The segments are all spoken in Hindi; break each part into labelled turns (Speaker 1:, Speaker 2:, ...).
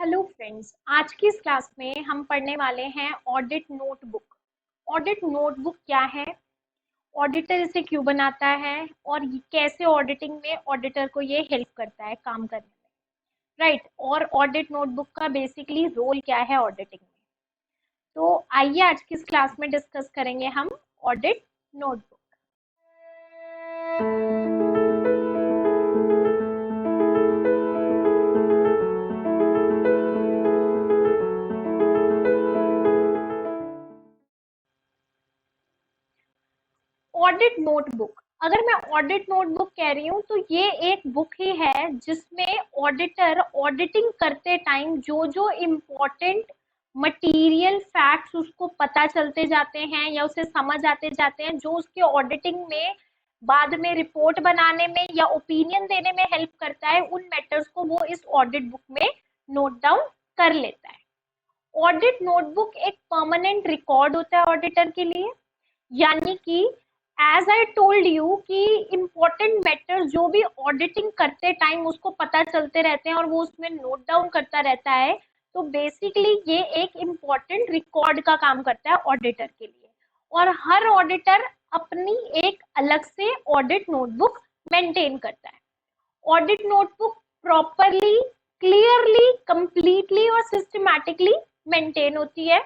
Speaker 1: हेलो फ्रेंड्स, आज की इस क्लास में हम पढ़ने वाले हैं ऑडिट नोटबुक। ऑडिट नोटबुक क्या है, ऑडिटर इसे क्यों बनाता है और कैसे ऑडिटिंग में ऑडिटर को ये हेल्प करता है काम करने में, राइट। और ऑडिट नोटबुक का बेसिकली रोल क्या है ऑडिटिंग में। तो आइए आज की इस क्लास में डिस्कस करेंगे हम ऑडिट नोटबुक। ऑडिट नोटबुक, अगर मैं ऑडिट नोटबुक कह रही हूँ तो ये एक बुक ही है जिसमें ऑडिटर ऑडिटिंग करते टाइम जो जो इम्पोर्टेंट मटेरियल फैक्ट्स उसको पता चलते जाते हैं या उसे समझ आते जाते हैं, जो उसके ऑडिटिंग में बाद में रिपोर्ट बनाने में या ओपिनियन देने में हेल्प करता है, उन मैटर्स को वो इस ऑडिट बुक में नोट डाउन कर लेता है। ऑडिट नोटबुक एक परमानेंट रिकॉर्ड होता है ऑडिटर के लिए, यानी कि एज आई टोल्ड यू कि इम्पोर्टेंट मैटर जो भी ऑडिटिंग करते टाइम उसको पता चलते रहते हैं और वो उसमें नोट डाउन करता रहता है। तो बेसिकली ये एक इम्पोर्टेंट रिकॉर्ड का काम करता है ऑडिटर के लिए, और हर ऑडिटर अपनी एक अलग से ऑडिट नोटबुक मेंटेन करता है। Audit notebook properly, clearly, completely और सिस्टमैटिकली मेंटेन होती है।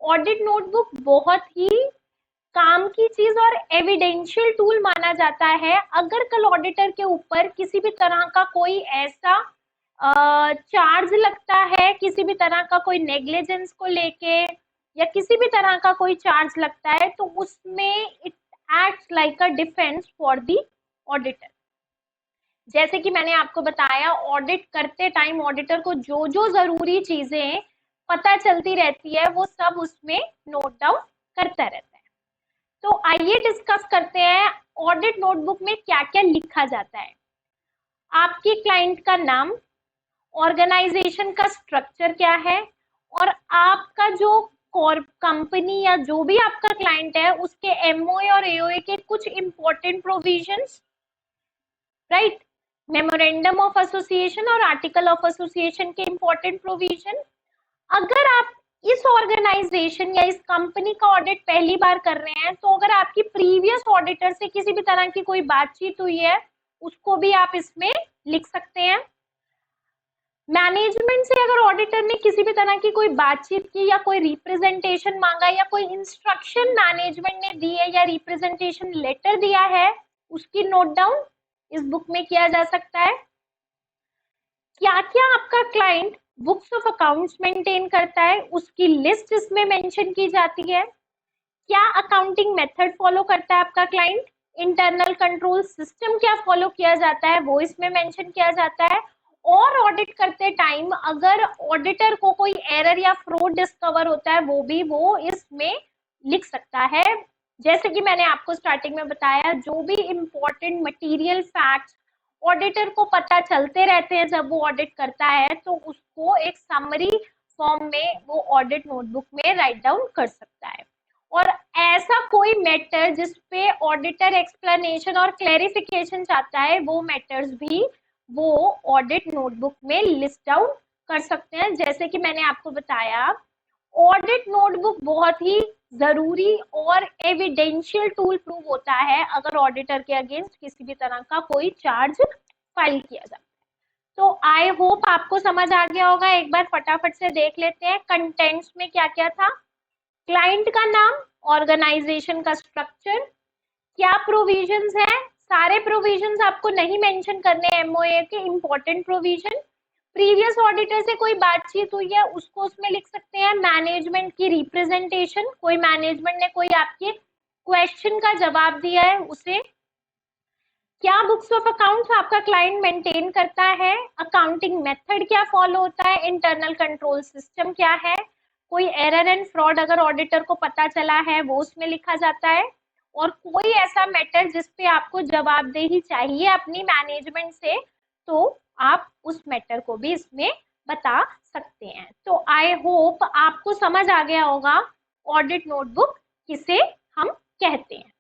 Speaker 1: ऑडिट नोटबुक बहुत ही काम की चीज और एविडेंशियल टूल माना जाता है। अगर कल ऑडिटर के ऊपर किसी भी तरह का कोई ऐसा चार्ज लगता है, किसी भी तरह का कोई नेग्लिजेंस को लेके या किसी भी तरह का कोई चार्ज लगता है, तो उसमें it acts like a defence for the auditor. जैसे कि मैंने आपको बताया, ऑडिट करते टाइम ऑडिटर को जो जो जरूरी चीजें पता चलती रहती है वो सब उसमें नोट डाउन करता रहता है। तो आइए डिस्कस करते हैं ऑडिट नोटबुक में क्या क्या लिखा जाता है। आपके क्लाइंट का नाम, ऑर्गेनाइजेशन का स्ट्रक्चर क्या है, और आपका जो कंपनी या जो भी आपका क्लाइंट है उसके एमओए और एओए के कुछ important provisions, right. Memorandum of association और आर्टिकल ऑफ एसोसिएशन के इंपॉर्टेंट प्रोविजन। अगर आप इस ऑर्गेनाइजेशन या इस कंपनी का ऑडिट पहली बार कर रहे हैं, तो अगर आपकी प्रीवियस ऑडिटर से किसी भी तरह की कोई बातचीत हुई है उसको भी आप इसमें लिख सकते हैं। मैनेजमेंट से अगर ऑडिटर ने किसी भी तरह की कोई बातचीत की या कोई रिप्रेजेंटेशन मांगा या कोई इंस्ट्रक्शन मैनेजमेंट ने दी है या रिप्रेजेंटेशन लेटर दिया है, उसकी नोट डाउन इस बुक में किया जा सकता है। क्या क्या आपका client books of accounts maintain करता है उसकी लिस्ट इसमें मेंशन की जाती है। क्या अकाउंटिंग मेथड फॉलो करता है आपका क्लाइंट, इंटरनल कंट्रोल सिस्टम क्या फॉलो किया जाता है वो इसमें मेंशन किया जाता है। और ऑडिट करते टाइम अगर ऑडिटर को कोई एरर या फ्रॉड डिस्कवर होता है वो भी वो इसमें लिख सकता है। जैसे कि मैंने आपको स्टार्टिंग में बताया, जो भी इंपॉर्टेंट मटेरियल फैक्ट्स ऑडिटर को पता चलते रहते हैं जब वो ऑडिट करता है, तो उसको एक समरी फॉर्म में वो ऑडिट नोटबुक में राइट डाउन कर सकता है। और ऐसा कोई मैटर जिसपे ऑडिटर एक्सप्लेनेशन और क्लेरिफिकेशन चाहता है, वो मैटर्स भी वो ऑडिट नोटबुक में लिस्ट डाउन कर सकते हैं। जैसे कि मैंने आपको बताया, ऑडिट नोटबुक बहुत ही जरूरी और एविडेंशियल टूल प्रूव होता है अगर ऑडिटर के अगेंस्ट किसी भी तरह का कोई चार्ज फाइल किया जाता है। तो आई होप आपको समझ आ गया होगा। एक बार फटाफट से देख लेते हैं कंटेंट्स में क्या क्या था। क्लाइंट का नाम, ऑर्गेनाइजेशन का स्ट्रक्चर, क्या प्रोविजंस है, सारे प्रोविजंस आपको नहीं मेंशन करने, एमओए के इंपॉर्टेंट प्रोविजन। प्रीवियस ऑडिटर से कोई बातचीत हुई है उसको उसमें लिख सकते हैं। मैनेजमेंट की रिप्रेजेंटेशन, कोई मैनेजमेंट ने कोई आपके क्वेश्चन का जवाब दिया है उसे। क्या बुक्स ऑफ अकाउंट्स आपका क्लाइंट मेंटेन करता है, अकाउंटिंग मेथड क्या फॉलो होता है, इंटरनल कंट्रोल सिस्टम क्या है, कोई एरर एंड फ्रॉड अगर ऑडिटर को पता चला है वो उसमें लिखा जाता है, और कोई ऐसा मैटर जिसपे आपको जवाबदेही चाहिए अपनी मैनेजमेंट से, तो आप उस मैटर को भी इसमें बता सकते हैं। तो आई होप आपको समझ आ गया होगा ऑडिट नोटबुक किसे हम कहते हैं।